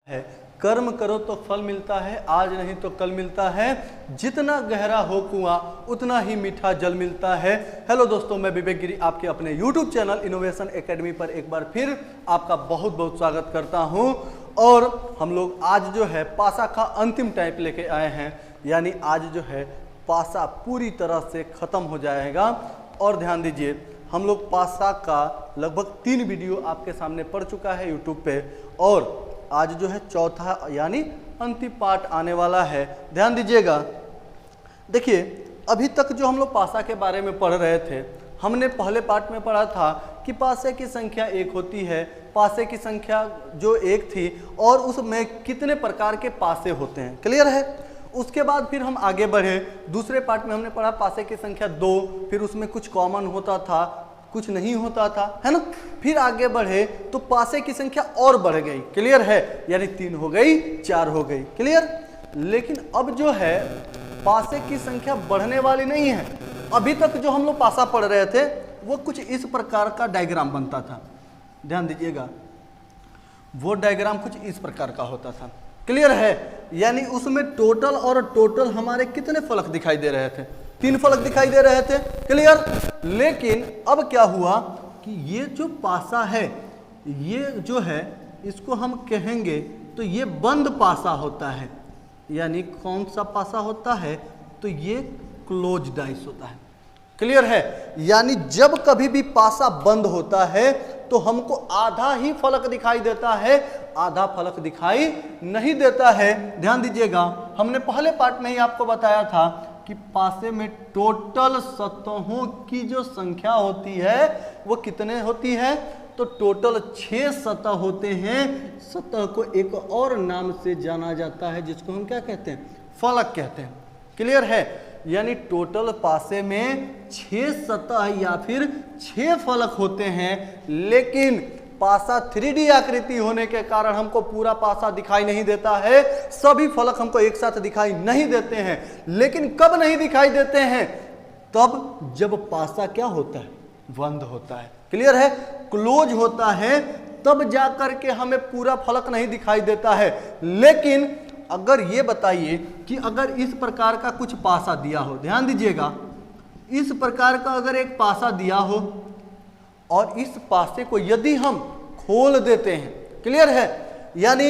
है। कर्म करो तो फल मिलता है, आज नहीं तो कल मिलता है। जितना गहरा हो कुआं उतना ही मीठा जल मिलता है। हेलो दोस्तों, मैं विवेक गिरी आपके अपने YouTube चैनल इनोवेशन एकेडमी पर एक बार फिर आपका बहुत बहुत स्वागत करता हूं। और हम लोग आज जो है पासा का अंतिम टाइप लेके आए हैं, यानी आज जो है पासा पूरी तरह से खत्म हो जाएगा। और ध्यान दीजिए, हम लोग पासा का लगभग 3 वीडियो आपके सामने पड़ चुका है YouTube पे, और आज जो है चौथा यानी अंतिम पार्ट आने वाला है। ध्यान दीजिएगा। देखिए, अभी तक जो हम लोग पासा के बारे में पढ़ रहे थे, हमने पहले पार्ट में पढ़ा था कि पासे की संख्या 1 होती है। पासे की संख्या जो 1 थी और उसमें कितने प्रकार के पासे होते हैं, क्लियर है। उसके बाद फिर हम आगे बढ़े, दूसरे पार्ट में हमने पढ़ा पासे की संख्या 2, फिर उसमें कुछ कॉमन होता था, कुछ नहीं होता था, है ना। फिर आगे बढ़े तो पासे की संख्या और बढ़ गई, क्लियर है, यानी 3 हो गई, 4 हो गई, क्लियर। लेकिन अब जो है पासे की संख्या बढ़ने वाली नहीं है। अभी तक जो हम लोग पासा पढ़ रहे थे वो कुछ इस प्रकार का डायग्राम बनता था। ध्यान दीजिएगा, वो डायग्राम कुछ इस प्रकार का होता था, क्लियर है। यानी उसमें टोटल हमारे कितने फलक दिखाई दे रहे थे? 3 फलक दिखाई दे रहे थे, क्लियर। लेकिन अब क्या हुआ कि ये जो पासा है, ये जो है इसको हम कहेंगे तो ये बंद पासा होता है। यानी कौन सा पासा होता है? तो ये क्लोज डाइस होता है, क्लियर है। यानी जब कभी भी पासा बंद होता है तो हमको आधा ही फलक दिखाई देता है, आधा फलक दिखाई नहीं देता है। ध्यान दीजिएगा, हमने पहले पार्ट में ही आपको बताया था कि पासे में टोटल सतहों की जो संख्या होती है वो कितने होती है? तो टोटल 6 सतह होते हैं। सतह को एक और नाम से जाना जाता है जिसको हम क्या कहते हैं? फलक कहते हैं, क्लियर है। यानी टोटल पासे में 6 सतह या फिर 6 फलक होते हैं। लेकिन पासा 3D आकृति होने के कारण हमको पूरा पासा दिखाई नहीं देता है, सभी फलक हमको एक साथ दिखाई नहीं देते हैं। लेकिन कब नहीं दिखाई देते हैं? तब जब पासा क्या होता है? बंद होता है, क्लियर है। क्लोज होता है तब जाकर के हमें पूरा फलक नहीं दिखाई देता है। लेकिन अगर ये बताइए कि अगर इस प्रकार का कुछ पासा दिया हो, ध्यान दीजिएगा, इस प्रकार का अगर एक पासा दिया हो और इस पासे को यदि हम खोल देते हैं, क्लियर है, यानी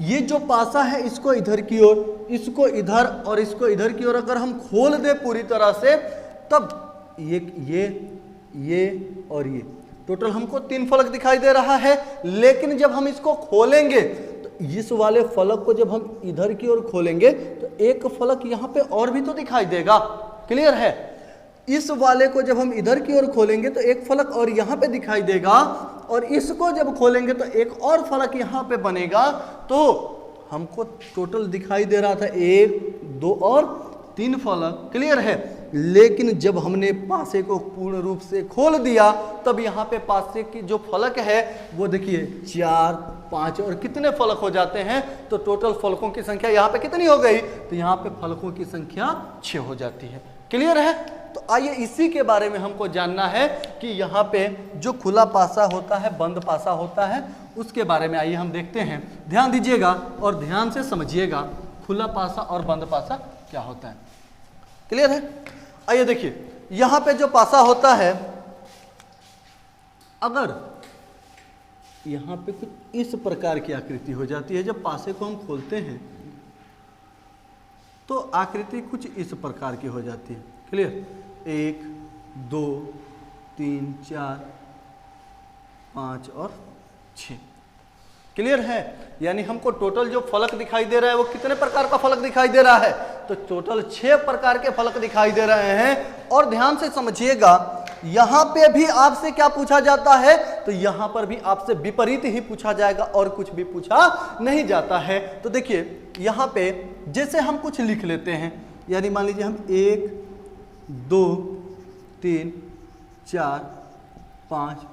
ये जो पासा है इसको इधर की ओर, इसको इधर और इसको इधर की ओर अगर हम खोल दे पूरी तरह से, तब ये और ये टोटल हमको 3 फलक दिखाई दे रहा है। लेकिन जब हम इसको खोलेंगे तो इस वाले फलक को जब हम इधर की ओर खोलेंगे तो एक फलक यहाँ पे और भी तो दिखाई देगा, क्लियर है। इस वाले को जब हम इधर की ओर खोलेंगे तो एक फलक और यहाँ पे दिखाई देगा, और इसको जब खोलेंगे तो एक और फलक यहाँ पे बनेगा। तो हमको टोटल दिखाई दे रहा था 1, 2 और 3 फलक, क्लियर है। लेकिन जब हमने पासे को पूर्ण रूप से खोल दिया तब यहाँ पे पासे की जो फलक है वो देखिए 4, 5 और कितने फलक हो जाते हैं? तो टोटल फलकों की संख्या यहाँ पे कितनी हो गई? तो यहाँ पे फलकों की संख्या 6 हो जाती है, क्लियर है। तो आइए इसी के बारे में हमको जानना है कि यहाँ पे जो खुला पासा होता है, बंद पासा होता है, उसके बारे में आइए हम देखते हैं। ध्यान दीजिएगा और ध्यान से समझिएगा खुला पासा और बंद पासा क्या होता है, क्लियर है। आइए देखिए, यहाँ पे जो पासा होता है, अगर यहाँ पे कुछ इस प्रकार की आकृति हो जाती है, जब पासे को हम खोलते हैं तो आकृति कुछ इस प्रकार की हो जाती है, क्लियर। 1, 2, 3, 4, 5 और 6, क्लियर है। यानी हमको टोटल जो फलक दिखाई दे रहा है वो कितने प्रकार का फलक दिखाई दे रहा है? तो टोटल 6 प्रकार के फलक दिखाई दे रहे हैं। और ध्यान से समझिएगा, यहाँ पे भी आपसे क्या पूछा जाता है? तो यहाँ पर भी आपसे विपरीत ही पूछा जाएगा और कुछ भी पूछा नहीं जाता है। तो देखिए, यहाँ पे जैसे हम कुछ लिख लेते हैं, यानी मान लीजिए हम 1, 2, 3, 4, 5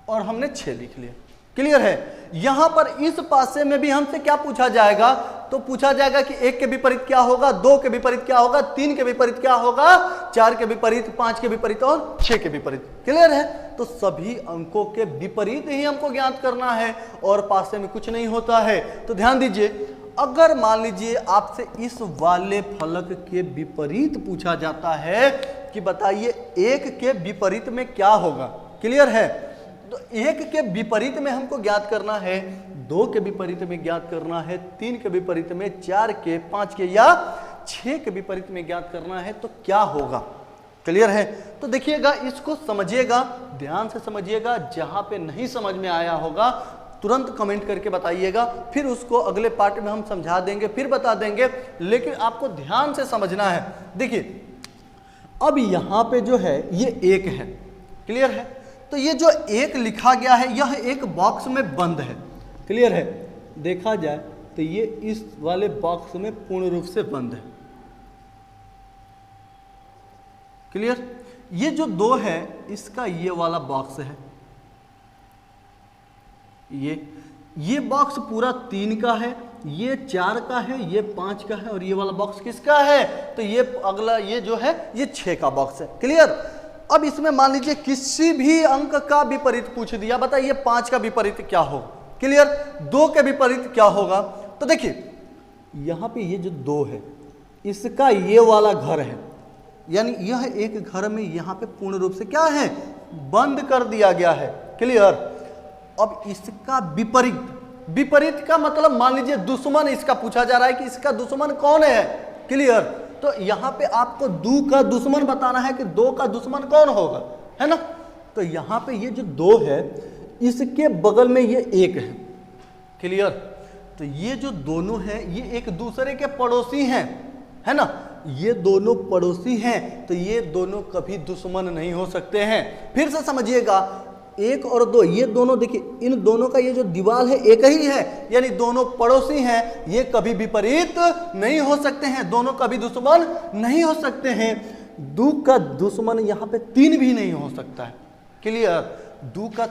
और हमने 6 लिख लिया, क्लियर है। यहां पर इस पासे में भी हमसे क्या पूछा जाएगा? तो पूछा जाएगा कि 1 के विपरीत क्या होगा, 2 के विपरीत क्या होगा, 3 के विपरीत क्या होगा, 4 के विपरीत, 5 के विपरीत और 6 के विपरीत। क्लियर है? तो सभी अंकों के विपरीत ही हमको ज्ञात करना है और पासे में कुछ नहीं होता है। तो ध्यान दीजिए, अगर मान लीजिए आपसे इस वाले फलक के विपरीत पूछा जाता है कि बताइए 1 के विपरीत में क्या होगा। क्लियर है? तो 1 के विपरीत में हमको ज्ञात करना है, 2 के विपरीत में ज्ञात करना है, 3 के विपरीत में, 4 के, 5 के या 6 के विपरीत में ज्ञात करना है, तो क्या होगा। क्लियर है? तो देखिएगा, इसको समझिएगा, ध्यान से समझिएगा। जहां पे नहीं समझ में आया होगा तुरंत कमेंट करके बताइएगा, फिर उसको अगले पार्ट में हम समझा देंगे, फिर बता देंगे, लेकिन आपको ध्यान से समझना है। देखिए, अब यहां पे जो है ये 1 है। क्लियर है? तो ये जो 1 लिखा गया है यह एक बॉक्स में बंद है। क्लियर है? देखा जाए तो ये इस वाले बॉक्स में पूर्ण रूप से बंद है। क्लियर? ये जो 2 है इसका ये वाला बॉक्स है, ये बॉक्स पूरा 3 का है, ये 4 का है, ये 5 का है और ये वाला बॉक्स किसका है, तो ये अगला ये जो है ये 6 का बॉक्स है। क्लियर? अब इसमें मान लीजिए किसी भी अंक का विपरीत पूछ दिया, बताइए 5 का विपरीत क्या होगा। क्लियर? 2 के विपरीत क्या होगा। तो देखिए यहां पे ये जो 2 है इसका ये वाला घर है, यानी यह एक घर में यहां पे पूर्ण रूप से क्या है, बंद कर दिया गया है। क्लियर? अब इसका विपरीत का मतलब मान लीजिए दुश्मन इसका पूछा जा रहा है कि इसका दुश्मन कौन है। क्लियर? तो यहां पे आपको 2 का दुश्मन बताना है कि 2 का दुश्मन कौन होगा, है ना। तो यहां पे ये जो 2 है इसके बगल में ये 1 है। क्लियर? तो ये जो दोनों हैं ये एक दूसरे के पड़ोसी हैं, है ना। ये दोनों पड़ोसी हैं तो ये दोनों कभी दुश्मन नहीं हो सकते हैं। फिर से समझिएगा, 1 और 2 ये दोनों, देखिए इन दोनों का ये जो दीवार है एक ही है, यानी दोनों पड़ोसी हैं, ये कभी विपरीत नहीं हो सकते हैं, दोनों कभी दुश्मन नहीं हो सकते हैं। 2 का दुश्मन यहाँ पे 3 भी नहीं हो सकता है। क्लियर? 2 का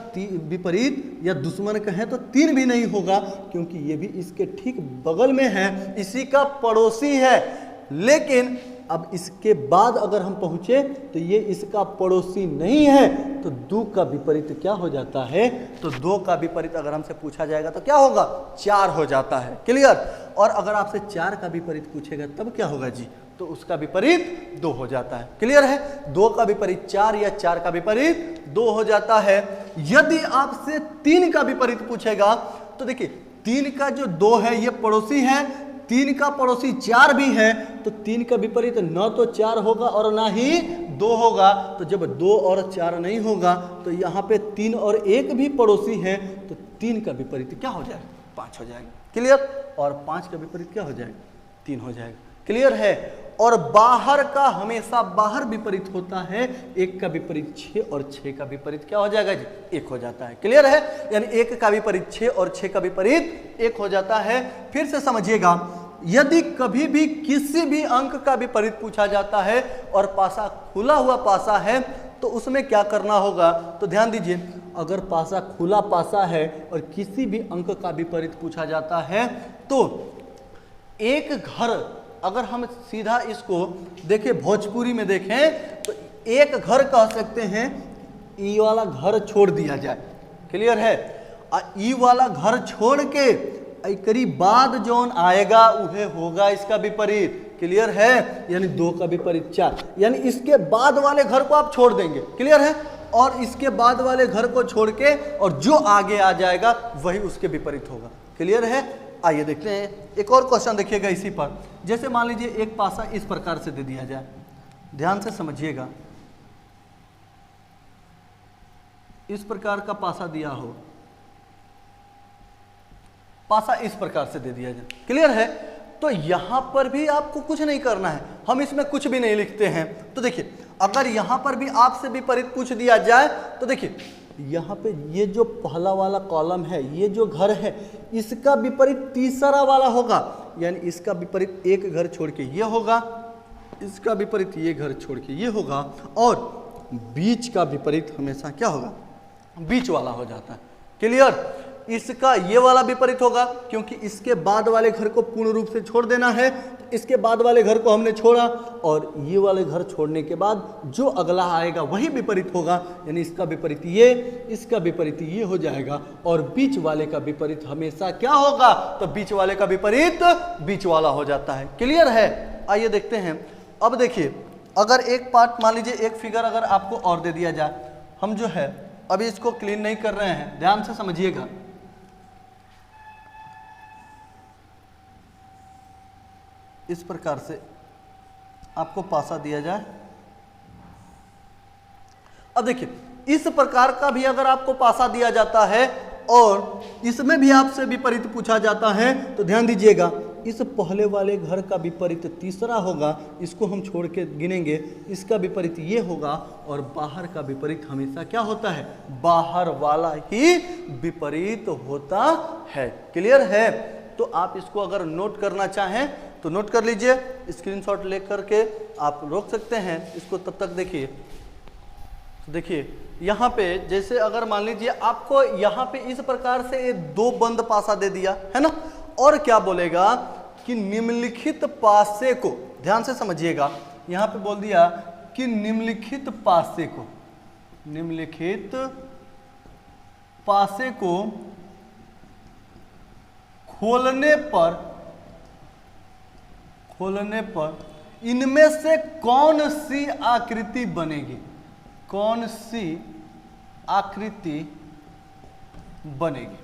विपरीत या दुश्मन कहें तो 3 भी नहीं होगा, क्योंकि ये भी इसके ठीक बगल में है, इसी का पड़ोसी है। लेकिन अब इसके बाद अगर हम पहुंचे तो ये इसका पड़ोसी नहीं है, तो 2 का विपरीत क्या हो जाता है, तो 2 का विपरीत अगर हमसे पूछा जाएगा तो क्या होगा, 4 हो जाता है। क्लियर? और अगर आपसे 4 का विपरीत पूछेगा तब क्या होगा जी, तो उसका विपरीत 2 हो जाता है। क्लियर है? 2 का विपरीत 4 या 4 का विपरीत 2 हो जाता है। यदि आपसे 3 का विपरीत पूछेगा तो देखिए 3 का जो 2 है ये पड़ोसी है, 3 का पड़ोसी 4 भी है, तो 3 का विपरीत न तो 4 होगा और ना ही 2 होगा। तो जब 2 और 4 नहीं होगा तो यहाँ पे 3 और 1 भी पड़ोसी है, तो 3 का विपरीत क्या हो जाएगा, 5 हो जाएगा। क्लियर? और 5 का विपरीत क्या हो जाएगा, 3 हो जाएगा। क्लियर है? और बाहर का हमेशा बाहर विपरीत होता है, 1 का विपरीत 6 और 6 का विपरीत क्या हो जाएगा जी, 1 हो जाता है। क्लियर है? यानी 1 का विपरीत 6 और 6 का विपरीत 1 हो जाता है। फिर से समझिएगा, यदि कभी भी किसी भी अंक का विपरीत पूछा जाता है और पासा खुला हुआ पासा है तो उसमें क्या करना होगा, तो ध्यान दीजिए, अगर पासा खुला पासा है और किसी भी अंक का विपरीत पूछा जाता है तो एक घर, अगर हम सीधा इसको देखें भोजपुरी में देखें तो एक घर कह सकते हैं, ई वाला घर छोड़ दिया जाए। क्लियर है? ई वाला घर छोड़ के एकरी बाद जोन आएगा उहे होगा इसका विपरीत। क्लियर है? यानी 2 का विपरीत 4, यानी इसके बाद वाले घर को आप छोड़ देंगे। क्लियर है? और इसके बाद वाले घर को छोड़ के और जो आगे आ जाएगा वही उसके विपरीत होगा। क्लियर है? आइए देखते हैं एक और क्वेश्चन, देखिएगा इसी पर। जैसे मान लीजिए एक पासा इस प्रकार से दे दिया जाए, ध्यान से समझिएगा, इस प्रकार का पासा दिया हो, पासा इस प्रकार से दे दिया जाए। क्लियर है? तो यहां पर भी आपको कुछ नहीं करना है, हम इसमें कुछ भी नहीं लिखते हैं। तो देखिए अगर यहां पर भी आपसे विपरीत पूछ दिया जाए तो देखिए यहाँ पे ये जो पहला वाला कॉलम है, ये जो घर है, इसका विपरीत तीसरा वाला होगा, यानी इसका विपरीत एक घर छोड़ के ये होगा, इसका विपरीत ये घर छोड़ के ये होगा, और बीच का विपरीत हमेशा क्या होगा, बीच वाला हो जाता है। क्लियर? इसका ये वाला विपरीत होगा, क्योंकि इसके बाद वाले घर को पूर्ण रूप से छोड़ देना है। तो इसके बाद वाले घर को हमने छोड़ा और ये वाले घर छोड़ने के बाद जो अगला आएगा वही विपरीत होगा, यानी इसका विपरीत ये, इसका विपरीत ये हो जाएगा और बीच वाले का विपरीत हमेशा क्या होगा, तो बीच वाले का विपरीत बीच वाला हो जाता है। क्लियर है? आइए देखते हैं। अब देखिए, अगर एक पार्ट मान लीजिए, एक फिगर अगर आपको और दे दिया जाए, हम जो है अभी इसको क्लीन नहीं कर रहे हैं, ध्यान से समझिएगा। इस प्रकार से आपको पासा दिया जाए। अब देखिए, इस प्रकार का भी अगर आपको पासा दिया जाता है और इसमें भी आपसे विपरीत पूछा जाता है, तो ध्यान दीजिएगा, इस पहले वाले घर का विपरीत तीसरा होगा, इसको हम छोड़ के गिनेंगे, इसका विपरीत ये होगा और बाहर का विपरीत हमेशा क्या होता है, बाहर वाला ही विपरीत होता है। क्लियर है? तो आप इसको अगर नोट करना चाहें तो नोट कर लीजिए, स्क्रीनशॉट लेकर के आप रोक सकते हैं इसको। तब तक देखिए, यहाँ पे जैसे अगर मान लीजिए आपको यहाँ पे इस प्रकार से दो बंद पासा दे दिया है ना, और क्या बोलेगा कि निम्नलिखित पासे को, ध्यान से समझिएगा, यहाँ पे बोल दिया कि निम्नलिखित पासे को, निम्नलिखित पासे को खोलने पर इनमें से कौन सी आकृति बनेगी, कौन सी आकृति बनेगी।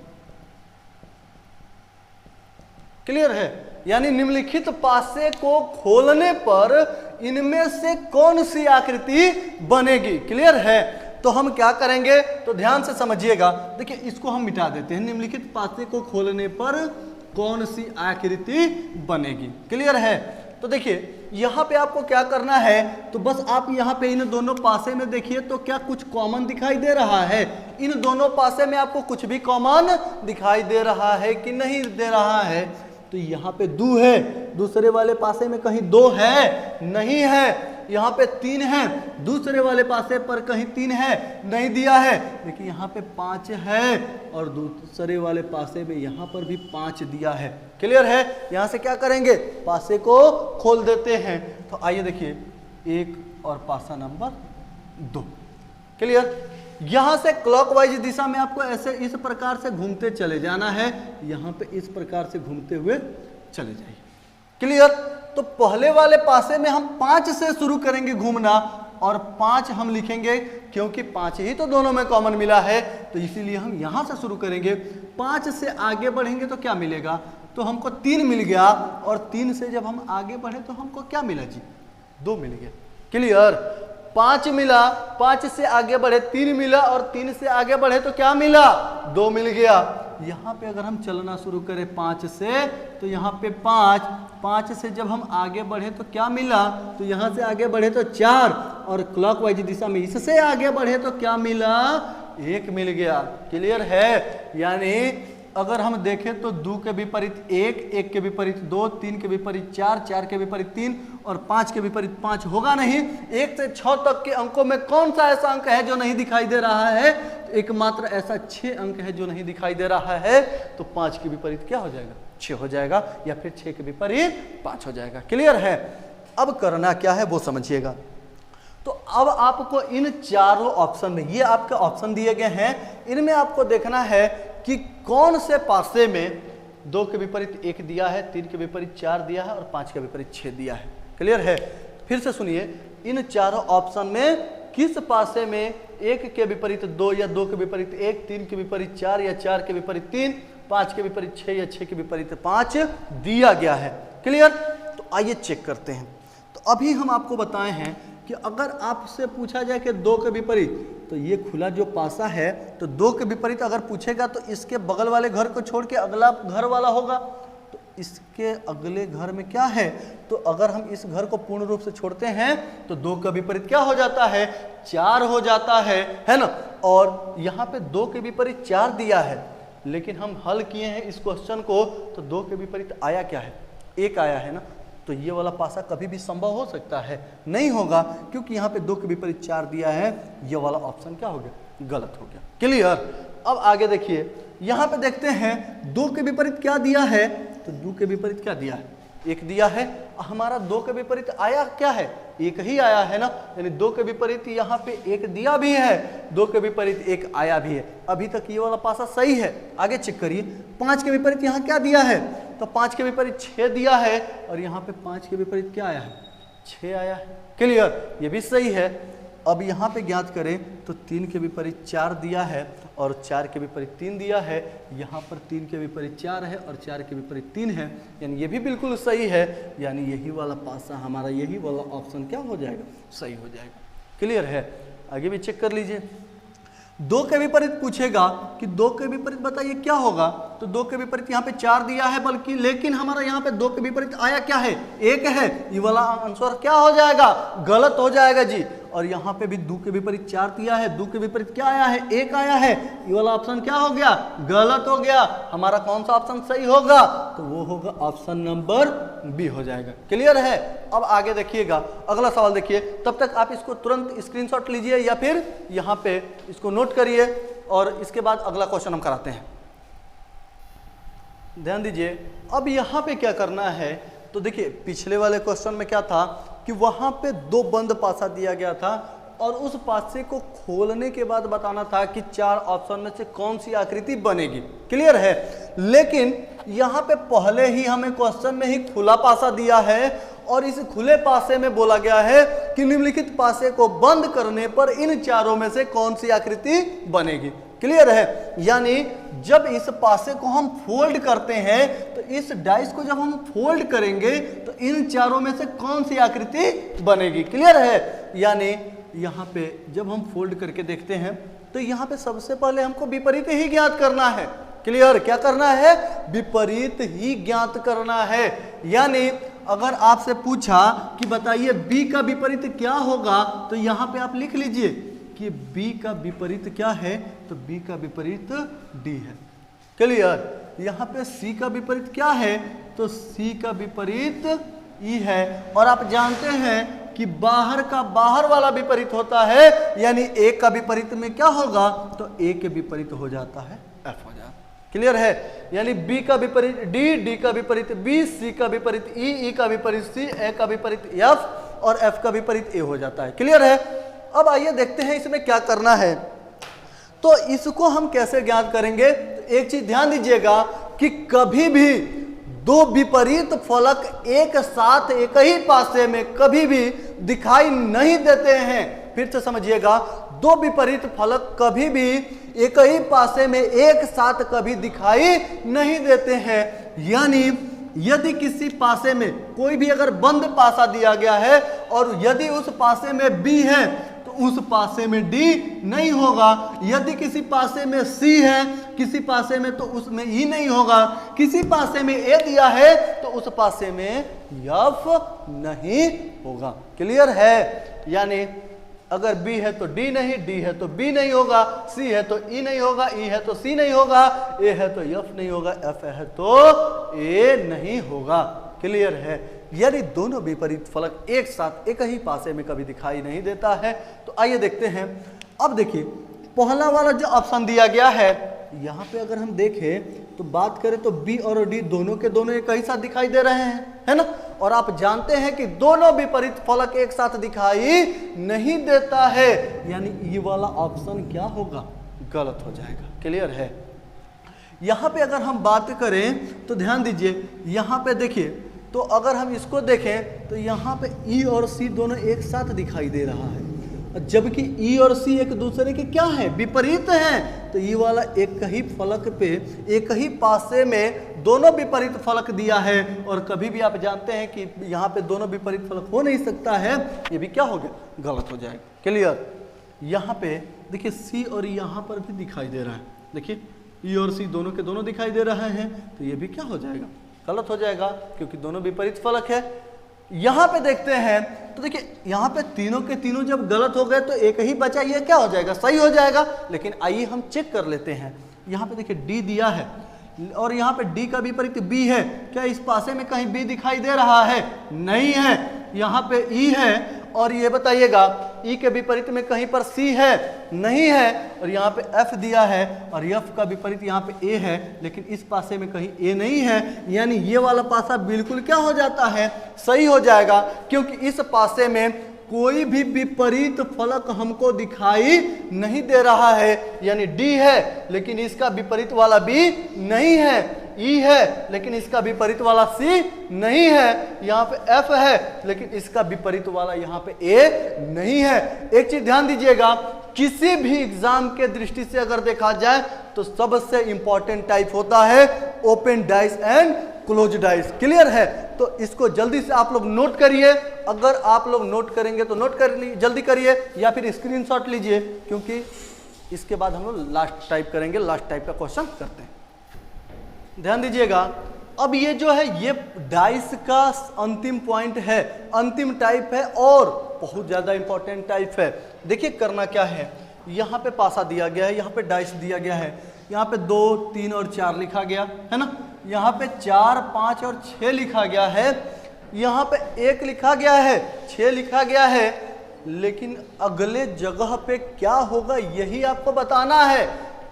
क्लियर है? यानी निम्नलिखित पासे को खोलने पर इनमें से कौन सी आकृति बनेगी। क्लियर है? तो हम क्या करेंगे, तो ध्यान से समझिएगा। देखिए, इसको हम मिटा देते हैं, निम्नलिखित पासे को खोलने पर कौन सी आकृति बनेगी। क्लियर है? तो देखिए, यहाँ पे आपको क्या करना है, तो बस आप यहाँ पे इन दोनों पासे में देखिए तो क्या कुछ कॉमन दिखाई दे रहा है। इन दोनों पासे में आपको कुछ भी कॉमन दिखाई दे रहा है कि नहीं दे रहा है? तो यहाँ पे 2 है, दूसरे वाले पासे में कहीं 2 है, नहीं है। यहाँ पे 3 है, दूसरे वाले पासे पर कहीं 3 है, नहीं दिया है। देखिए, यहाँ पे 5 है और दूसरे वाले पासे में यहाँ पर भी 5 दिया है। क्लियर है? यहाँ से क्या करेंगे, पासे को खोल देते हैं। तो आइए देखिए, 1 और पासा नंबर 2। क्लियर? यहाँ से क्लॉकवाइज दिशा में आपको ऐसे इस प्रकार से घूमते चले जाना है, यहाँ पे इस प्रकार से घूमते हुए चले जाइए। क्लियर? तो पहले वाले पासे में हम 5 से शुरू करेंगे घूमना और 5 हम लिखेंगे, क्योंकि 5 ही तो दोनों में कॉमन मिला है, तो इसीलिए हम यहाँ से शुरू करेंगे। 5 से आगे बढ़ेंगे तो क्या मिलेगा, तो हमको 3 मिल गया, और 3 से जब हम आगे बढ़े तो हमको क्या मिला जी, 2 मिल गया। क्लियर? 5 मिला, 5 से आगे बढ़े 3 मिला, और 3 से आगे बढ़े तो क्या मिला, 2 मिल गया। यहाँ पे अगर हम चलना शुरू करें 5 से, तो यहाँ पे 5 से जब हम आगे बढ़े तो क्या मिला, तो यहाँ से आगे बढ़े तो 4, और क्लॉकवाइज दिशा में इससे आगे बढ़े तो क्या मिला, 1 मिल गया। क्लियर है? यानी अगर हम देखें तो 2 के विपरीत 1, 1 के विपरीत 2, 3 के विपरीत 4, 4 के विपरीत 3 और 5 के विपरीत 5 होगा नहीं। 1 से 6 तक के अंकों में कौन सा ऐसा अंक है जो नहीं दिखाई दे रहा है, तो एकमात्र ऐसा 6 अंक है जो नहीं दिखाई दे रहा है। तो 5 के विपरीत क्या हो जाएगा, 6 हो जाएगा, या फिर 6 के विपरीत 5 हो जाएगा। क्लियर है? अब करना क्या है वो समझिएगा। तो अब आपको इन चारों ऑप्शन में, ये आपके ऑप्शन दिए गए हैं, इनमें आपको देखना है कि कौन से पासे में 2 के विपरीत 1 दिया है, 3 के विपरीत 4 दिया है और 5 के विपरीत 6 दिया है। क्लियर है? फिर से सुनिए, इन चारों ऑप्शन में किस पासे में 1 के विपरीत 2 या 2 के विपरीत 1, 3 के विपरीत 4 या 4 के विपरीत 3, 5 के विपरीत 6 या 6 के विपरीत 5 दिया गया है। क्लियर? तो आइए चेक करते हैं। तो अभी हम आपको बताए हैं कि अगर आपसे पूछा जाए कि 2 के विपरीत, तो ये खुला जो पासा है, तो 2 के विपरीत अगर पूछेगा तो इसके बगल वाले घर को छोड़ के अगला घर वाला होगा, तो इसके अगले घर में क्या है, तो अगर हम इस घर को पूर्ण रूप से छोड़ते हैं तो 2 का विपरीत क्या हो जाता है, 4 हो जाता है ना। और यहाँ पे 2 के विपरीत 4 दिया है, लेकिन हम हल किए हैं इस क्वेश्चन को, तो 2 के विपरीत आया क्या है, 1 आया है ना। तो ये वाला पासा कभी भी संभव हो सकता है, नहीं होगा, क्योंकि यहाँ पे 2 के विपरीत 4 दिया है। ये वाला ऑप्शन क्या हो गया, गलत हो गया। क्लियर? अब आगे देखिए, यहाँ पे देखते हैं 2 के विपरीत क्या दिया है, तो 2 के विपरीत क्या दिया है, 1 दिया है। हमारा 2 के विपरीत आया क्या है, 1 ही आया है ना, यानी 2 के विपरीत यहाँ पे 1 दिया भी है, 2 के विपरीत 1 आया भी है। अभी तक ये वाला पासा सही है। आगे चेक करिए, 5 के विपरीत यहाँ क्या दिया है, तो 5 के विपरीत 6 दिया है, और यहाँ पे 5 के विपरीत क्या आया है, 6 आया है। क्लियर, ये भी सही है। अब यहाँ पे ज्ञात करें तो 3 के विपरीत 4 दिया है और 4 के विपरीत 3 दिया है। यहाँ पर 3 के विपरीत 4 है और 4 के विपरीत 3 है, यानी ये भी बिल्कुल सही है। यानी यही वाला पासा हमारा, यही वाला ऑप्शन क्या हो जाएगा, सही हो जाएगा। क्लियर है, आगे भी चेक कर लीजिए। 2 के विपरीत पूछेगा कि 2 के विपरीत बताइए क्या होगा, तो 2 के विपरीत यहाँ पे 4 दिया है बल्कि, लेकिन हमारा यहाँ पे 2 के विपरीत आया क्या है, 1 है। ये वाला आंसर क्या हो जाएगा, गलत हो जाएगा जी। और यहाँ पे भी 2 के विपरीत 4 दिया है, 2 के विपरीत क्या आया है, 1 आया है। ये वाला ऑप्शन क्या हो गया, गलत हो गया। हमारा कौन सा ऑप्शन सही होगा, तो वो होगा ऑप्शन नंबर बी हो जाएगा। क्लियर है। अब आगे देखिएगा, अगला सवाल देखिए। तब तक आप इसको तुरंत स्क्रीनशॉट लीजिए या फिर यहाँ पे इसको नोट करिए, और इसके बाद अगला क्वेश्चन हम कराते हैं। ध्यान दीजिए, अब यहाँ पे क्या करना है, तो देखिए पिछले वाले क्वेश्चन में क्या था कि वहां पे 2 बंद पासा दिया गया था, और उस पासे को खोलने के बाद बताना था कि 4 ऑप्शन में से कौन सी आकृति बनेगी। क्लियर है। लेकिन यहाँ पे पहले ही हमें क्वेश्चन में ही खुला पासा दिया है, और इस खुले पासे में बोला गया है कि निम्नलिखित पासे को बंद करने पर इन चारों में से कौन सी आकृति बनेगी। क्लियर है। यानी जब इस पासे को हम फोल्ड करते हैं, तो इस डाइस को जब हम फोल्ड करेंगे तो इन चारों में से कौन सी आकृति बनेगी। क्लियर है। यानी यहाँ पे जब हम फोल्ड करके देखते हैं तो यहाँ पे सबसे पहले हमको विपरीत ही ज्ञात करना है। क्लियर, क्या करना है, विपरीत ही ज्ञात करना है। यानी अगर आपसे पूछा कि बताइए बी का विपरीत क्या होगा, तो यहाँ पे आप लिख लीजिए कि बी का विपरीत क्या है, तो बी का विपरीत डी है। क्लियर। यहाँ पे सी का विपरीत क्या है, तो सी का विपरीत ई है। और आप जानते हैं कि बाहर का बाहर वाला विपरीत होता है, यानी ए का विपरीत में क्या होगा, तो ए के विपरीत हो जाता है एफ हो जाता है। क्लियर है। यानी बी का विपरीत डी, डी का विपरीत बी, सी का विपरीत ई, ई का विपरीत सी, ए का विपरीत एफ और एफ का विपरीत ए हो जाता है। क्लियर है। अब आइए देखते हैं इसमें क्या करना है। तो इसको हम कैसे ज्ञात करेंगे, तो एक चीज ध्यान दीजिएगा कि कभी भी 2 विपरीत फलक एक साथ एक ही पासे में कभी भी दिखाई नहीं देते हैं। फिर से समझिएगा, 2 विपरीत फलक कभी भी एक ही पासे में एक साथ कभी दिखाई नहीं देते हैं। यानी यदि किसी पासे में कोई भी अगर बंद पासा दिया गया है और यदि उस पासे में बी है तो उस पासे में डी नहीं होगा। यदि किसी पासे में सी है, किसी पासे में, तो उसमें ई नहीं होगा। किसी पासे में ए दिया है तो उस पासे में एफ नहीं होगा। क्लियर है। यानी अगर बी है तो डी नहीं, डी है तो बी नहीं होगा, सी है तो ई नहीं होगा, ई है तो सी नहीं होगा, ए है तो एफ नहीं होगा, एफ है तो ए नहीं होगा। क्लियर है। यदि दोनों विपरीत फलक एक साथ एक ही पासे में कभी दिखाई नहीं देता है, तो आइए देखते हैं। अब देखिए पहला वाला जो ऑप्शन दिया गया है, यहाँ पे अगर हम देखें तो बात करें तो बी और डी दोनों के दोनों एक ही साथ दिखाई दे रहे हैं, है ना। और आप जानते हैं कि दोनों विपरीत फलक एक साथ दिखाई नहीं देता है, यानी ये वाला ऑप्शन क्या होगा, गलत हो जाएगा। क्लियर है। यहाँ पे अगर हम बात करें तो ध्यान दीजिए, यहाँ पे देखिए, तो अगर हम इसको देखें तो यहाँ पे ई और सी दोनों एक साथ दिखाई दे रहा है, जबकि ई और सी एक दूसरे के क्या है, विपरीत हैं। तो ये वाला एक ही फलक पे एक ही पासे में दोनों विपरीत फलक दिया है, और कभी भी आप जानते हैं कि यहाँ पे दोनों विपरीत फलक हो नहीं सकता है, ये भी क्या हो गया, गलत हो जाएगा। क्लियर। यहाँ पे देखिए सी और यहाँ पर भी दिखाई दे रहा है, देखिए ई और सी दोनों के दोनों दिखाई दे रहे हैं, तो ये भी क्या हो जाएगा, गलत हो जाएगा, क्योंकि दोनों विपरीत फलक है। यहाँ पे देखते हैं तो देखिए यहाँ पे तीनों के तीनों जब गलत हो गए तो एक ही बचा, ये क्या हो जाएगा, सही हो जाएगा। लेकिन आइए हम चेक कर लेते हैं। यहाँ पे देखिए डी दिया है और यहाँ पे डी का विपरीत बी है, क्या इस पासे में कहीं बी दिखाई दे रहा है, नहीं है। यहाँ पे ई है, और ये बताइएगा ई के विपरीत में कहीं पर सी है नहीं है, और यहाँ पे एफ दिया है और एफ का विपरीत यहाँ पे ए है, लेकिन इस पासे में कहीं ए नहीं है, यानी ये वाला पासा बिल्कुल क्या हो जाता है, सही हो जाएगा, क्योंकि इस पासे में कोई भी विपरीत फलक हमको दिखाई नहीं दे रहा है, यानी डी है लेकिन इसका विपरीत वाला बी नहीं है, ई है लेकिन इसका विपरीत वाला सी नहीं है, यहाँ पे एफ है लेकिन इसका विपरीत वाला यहाँ पे ए नहीं है। एक चीज ध्यान दीजिएगा, किसी भी एग्जाम के दृष्टि से अगर देखा जाए तो सबसे इंपॉर्टेंट टाइप होता है open dice and close dice. Clear है? तो इसको जल्दी से आप लोग नोट करिए, अगर आप लोग नोट करेंगे तो नोट कर लीजिए, जल्दी करिए या फिर स्क्रीनशॉट लीजिए, क्योंकि इसके बाद हम लोग लास्ट टाइप करेंगे, लास्ट टाइप का क्वेश्चन करते हैं। ध्यान दीजिएगा, अब ये जो है ये डाइस का अंतिम पॉइंट है, अंतिम टाइप है और बहुत ज्यादा इंपॉर्टेंट टाइप है। देखिए करना क्या है, यहाँ पे पासा दिया गया है, यहाँ पे डाइस दिया गया है, यहाँ पे 2, 3 और 4 लिखा गया है ना, यहाँ पे 4, 5 और 6 लिखा गया है, यहाँ पे 1 लिखा गया है, 6 लिखा गया है, लेकिन अगले जगह पे क्या होगा यही आपको बताना है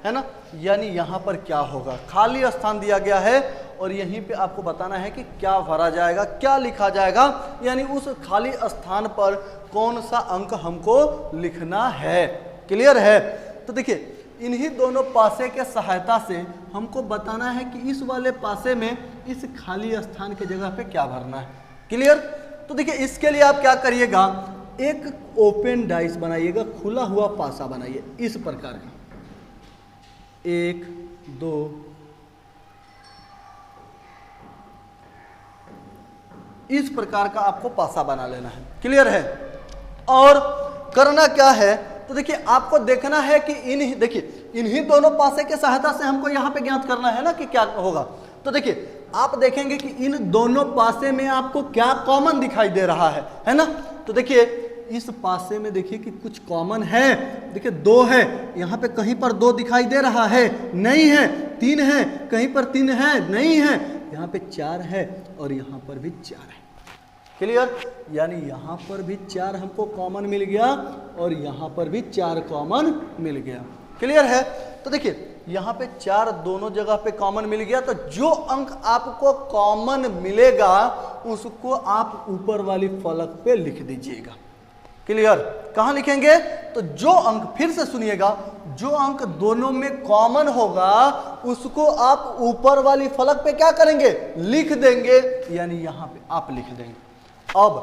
ना, यानी यहाँ पर क्या होगा, खाली स्थान दिया गया है और यहीं पे आपको बताना है कि क्या भरा जाएगा, क्या लिखा जाएगा, यानी उस खाली स्थान पर कौन सा अंक हमको लिखना है। क्लियर है? तो देखिए इन्हीं दोनों पासे के सहायता से हमको बताना है कि इस वाले पासे में इस खाली स्थान के जगह पे क्या भरना है। क्लियर? तो देखिए इसके लिए आप क्या करिएगा, एक ओपन डाइस बनाइएगा, खुला हुआ पासा बनाइए इस प्रकार का, 1, 2, इस प्रकार का आपको पासा बना लेना है। क्लियर है? और करना क्या है, तो देखिए आपको देखना है कि इन्हीं दोनों पासे के सहायता से हमको यहाँ पे ज्ञात करना है ना कि क्या होगा। तो देखिए आप देखेंगे कि इन दोनों पासे में आपको क्या कॉमन दिखाई दे रहा है ना। तो देखिए इस पासे में देखिए कि कुछ कॉमन है, देखिए 2 है, यहाँ पे कहीं पर 2 दिखाई दे रहा है नहीं है, 3 है, कहीं पर 3 है नहीं है, यहाँ पे 4 है और यहाँ पर भी 4 है। क्लियर? यानी यहाँ पर भी 4 हमको कॉमन मिल गया और यहाँ पर भी 4 कॉमन मिल गया। क्लियर है? तो देखिए यहाँ पे 4 दोनों जगह पे कॉमन मिल गया, तो जो अंक आपको कॉमन मिलेगा उसको आप ऊपर वाली फलक पे लिख दीजिएगा। क्लियर? कहाँ लिखेंगे? तो जो अंक, फिर से सुनिएगा, जो अंक दोनों में कॉमन होगा उसको आप ऊपर वाली फलक पे क्या करेंगे, लिख देंगे, यानी यहाँ पे आप लिख देंगे। अब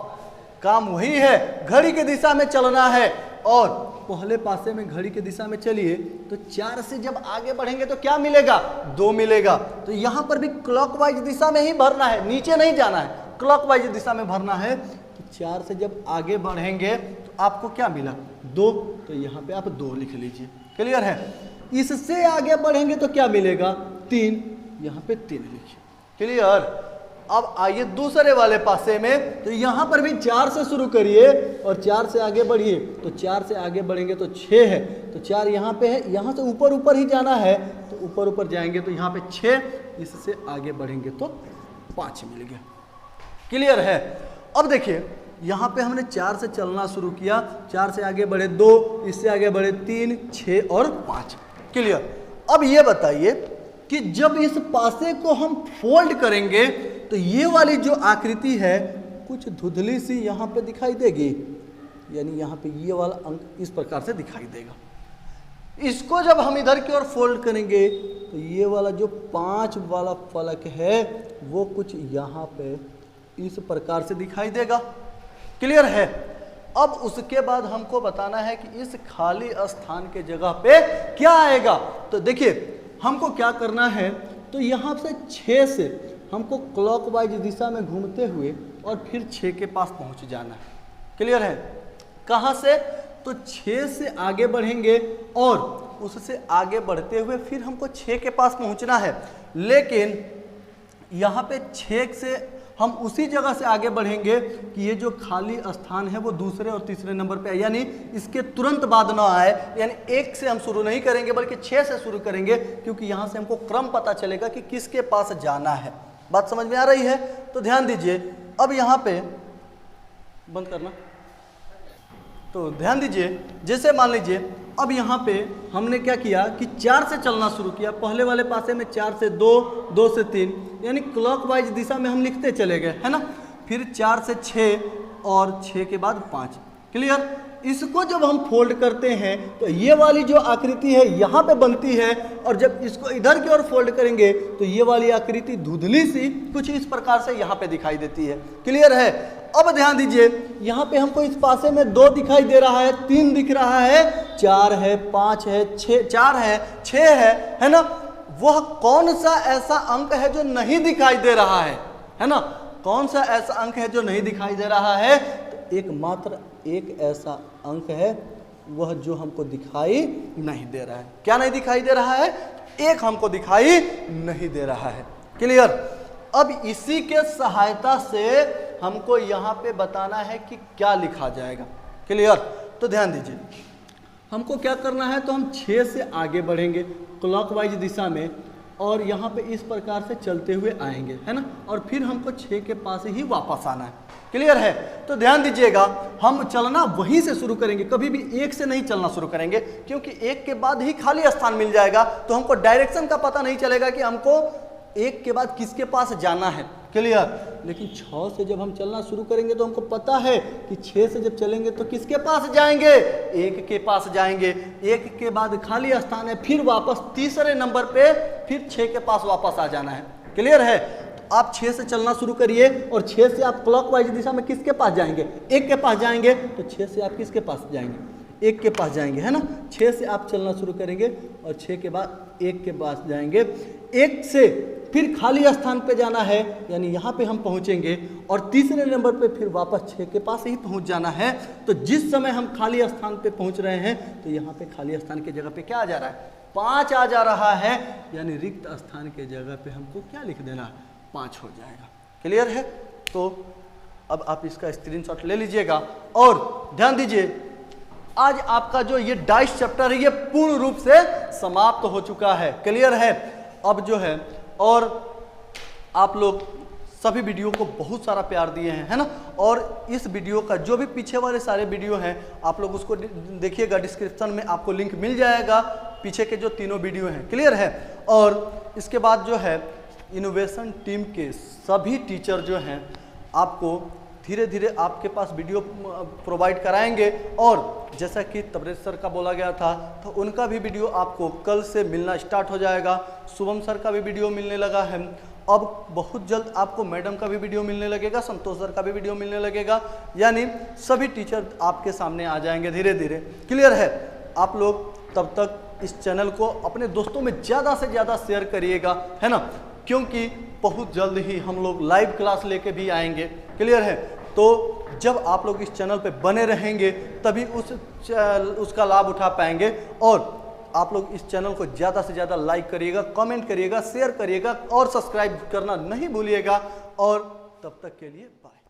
काम वही है, घड़ी की दिशा में चलना है और पहले पासे में घड़ी की दिशा में चलिए तो 4 से जब आगे बढ़ेंगे तो क्या मिलेगा, 2 मिलेगा। तो यहाँ पर भी क्लॉकवाइज दिशा में ही भरना है, नीचे नहीं जाना है, क्लॉकवाइज दिशा में भरना है। तो 4 से जब आगे बढ़ेंगे तो आपको क्या मिला, 2, तो यहाँ पे आप 2 लिख लीजिए। क्लियर है? इससे आगे बढ़ेंगे तो क्या मिलेगा, 3, यहाँ पे 3 लिखिए। क्लियर? अब आइए दूसरे वाले पासे में, तो यहाँ पर भी 4 से शुरू करिए और 4 से आगे बढ़िए, तो 4 से आगे बढ़ेंगे तो 6 है, तो 4 यहाँ पे है, यहाँ से ऊपर ऊपर ही जाना है, तो ऊपर ऊपर जाएंगे तो यहाँ पे 6, इससे आगे बढ़ेंगे तो 5 मिल गया। क्लियर है? अब देखिए यहाँ पे हमने 4 से चलना शुरू किया, 4 से आगे बढ़े 2, इससे आगे बढ़े 3, 6 और 5। क्लियर? अब ये बताइए कि जब इस पासे को हम फोल्ड करेंगे तो ये वाली जो आकृति है कुछ धुंधली सी यहाँ पे दिखाई देगी, यानी यहाँ पे ये वाला अंक इस प्रकार से दिखाई देगा। इसको जब हम इधर की ओर फोल्ड करेंगे तो ये वाला जो 5 वाला फलक है वो कुछ यहाँ पे इस प्रकार से दिखाई देगा। क्लियर है? अब उसके बाद हमको बताना है कि इस खाली स्थान के जगह पे क्या आएगा। तो देखिए हमको क्या करना है, तो यहाँ से 6 से हमको क्लॉकवाइज दिशा में घूमते हुए और फिर 6 के पास पहुँच जाना है। क्लियर है? कहाँ से, तो 6 से आगे बढ़ेंगे और उससे आगे बढ़ते हुए फिर हमको 6 के पास पहुँचना है, लेकिन यहाँ पे 6 से हम उसी जगह से आगे बढ़ेंगे कि ये जो खाली स्थान है वो दूसरे और तीसरे नंबर पे है, यानी इसके तुरंत बाद ना आए, यानी 1 से हम शुरू नहीं करेंगे बल्कि 6 से शुरू करेंगे, क्योंकि यहाँ से हमको क्रम पता चलेगा कि किसके पास जाना है। बात समझ में आ रही है? तो ध्यान दीजिए, अब यहाँ पे बंद करना, तो ध्यान दीजिए, जैसे मान लीजिए अब यहाँ पे हमने क्या किया कि 4 से चलना शुरू किया। पहले वाले पासे में 4 से 2, 2 से 3, यानी क्लॉकवाइज दिशा में हम लिखते चले गए, है ना। फिर 4 से 6 और 6 के बाद 5। क्लियर। इसको जब हम फोल्ड करते हैं तो ये वाली जो आकृति है यहाँ पे बनती है, और जब इसको इधर की ओर फोल्ड करेंगे तो ये वाली आकृति धुंधली सी कुछ इस प्रकार से यहाँ पे दिखाई देती है। क्लियर है। अब ध्यान दीजिए, यहाँ पे हमको इस पासे में 2 दिखाई दे रहा है, 3 दिख रहा है, 4 है, 5 है, 4 है, 6 है ना। वह कौन सा ऐसा अंक है जो नहीं दिखाई दे रहा है ना। कौन सा ऐसा अंक है जो नहीं दिखाई दे रहा है? तो एकमात्र एक ऐसा अंक है वह जो हमको दिखाई नहीं दे रहा है। क्या नहीं दिखाई दे रहा है? एक हमको दिखाई नहीं दे रहा है। क्लियर। अब इसी के सहायता से हमको यहाँ पे बताना है कि क्या लिखा जाएगा। क्लियर। तो ध्यान दीजिए, हमको क्या करना है, तो हम 6 से आगे बढ़ेंगे क्लॉकवाइज दिशा में, और यहाँ पे इस प्रकार से चलते हुए आएंगे, है ना। और फिर हमको 6 के पास ही वापस आना है। क्लियर है। तो ध्यान दीजिएगा, हम चलना वहीं से शुरू करेंगे, कभी भी 1 से नहीं चलना शुरू करेंगे, क्योंकि 1 के बाद ही खाली स्थान मिल जाएगा, तो हमको डायरेक्शन का पता नहीं चलेगा कि हमको 1 के बाद किसके पास जाना है। क्लियर। लेकिन 6 से जब हम चलना शुरू करेंगे तो हमको पता है कि 6 से जब चलेंगे तो किसके पास जाएंगे? 1 के पास जाएंगे। 1 के बाद खाली स्थान है, फिर वापस तीसरे नंबर पे फिर 6 के पास वापस आ जाना है। क्लियर है। आप 6 से चलना शुरू करिए, और 6 से आप क्लॉकवाइज दिशा में किसके पास जाएंगे? 1 के पास जाएंगे। तो 6 से आप किसके पास जाएंगे? 1 के पास जाएंगे, है ना। 6 से आप चलना शुरू करेंगे और 6 के बाद 1 के पास जाएंगे। 1 से फिर खाली स्थान पे जाना है, यानी यहाँ पे हम पहुँचेंगे, और तीसरे नंबर पे फिर वापस 6 के पास ही पहुँच जाना है। तो जिस समय हम खाली स्थान पे पहुँच रहे हैं तो यहाँ पे खाली स्थान की जगह पे क्या आ जा रहा है? 5 आ जा रहा है, यानी रिक्त स्थान के जगह पे हमको क्या लिख देना है? 5 हो जाएगा। क्लियर है। तो अब आप इसका स्क्रीनशॉट ले लीजिएगा, और ध्यान दीजिए, आज आपका जो ये डाइस चैप्टर है ये पूर्ण रूप से समाप्त हो चुका है। क्लियर है। अब जो है, और आप लोग सभी वीडियो को बहुत सारा प्यार दिए हैं, है ना। और इस वीडियो का जो भी पीछे वाले सारे वीडियो हैं आप लोग उसको देखिएगा, डिस्क्रिप्शन में आपको लिंक मिल जाएगा, पीछे के जो तीनों वीडियो हैं। क्लियर है। और इसके बाद जो है, इनोवेशन टीम के सभी टीचर जो हैं आपको धीरे धीरे आपके पास वीडियो प्रोवाइड कराएंगे, और जैसा कि तबरेज सर का बोला गया था, तो उनका भी वीडियो आपको कल से मिलना स्टार्ट हो जाएगा। शुभम सर का भी वीडियो मिलने लगा है। अब बहुत जल्द आपको मैडम का भी वीडियो मिलने लगेगा, संतोष सर का भी वीडियो मिलने लगेगा, यानी सभी टीचर आपके सामने आ जाएंगे धीरे धीरे। क्लियर है। आप लोग तब तक इस चैनल को अपने दोस्तों में ज़्यादा से ज़्यादा शेयर करिएगा, है ना, क्योंकि बहुत जल्द ही हम लोग लाइव क्लास लेके भी आएंगे। क्लियर है। तो जब आप लोग इस चैनल पे बने रहेंगे तभी उसका लाभ उठा पाएंगे, और आप लोग इस चैनल को ज़्यादा से ज़्यादा लाइक करिएगा, कमेंट करिएगा, शेयर करिएगा, और सब्सक्राइब करना नहीं भूलिएगा। और तब तक के लिए बाय।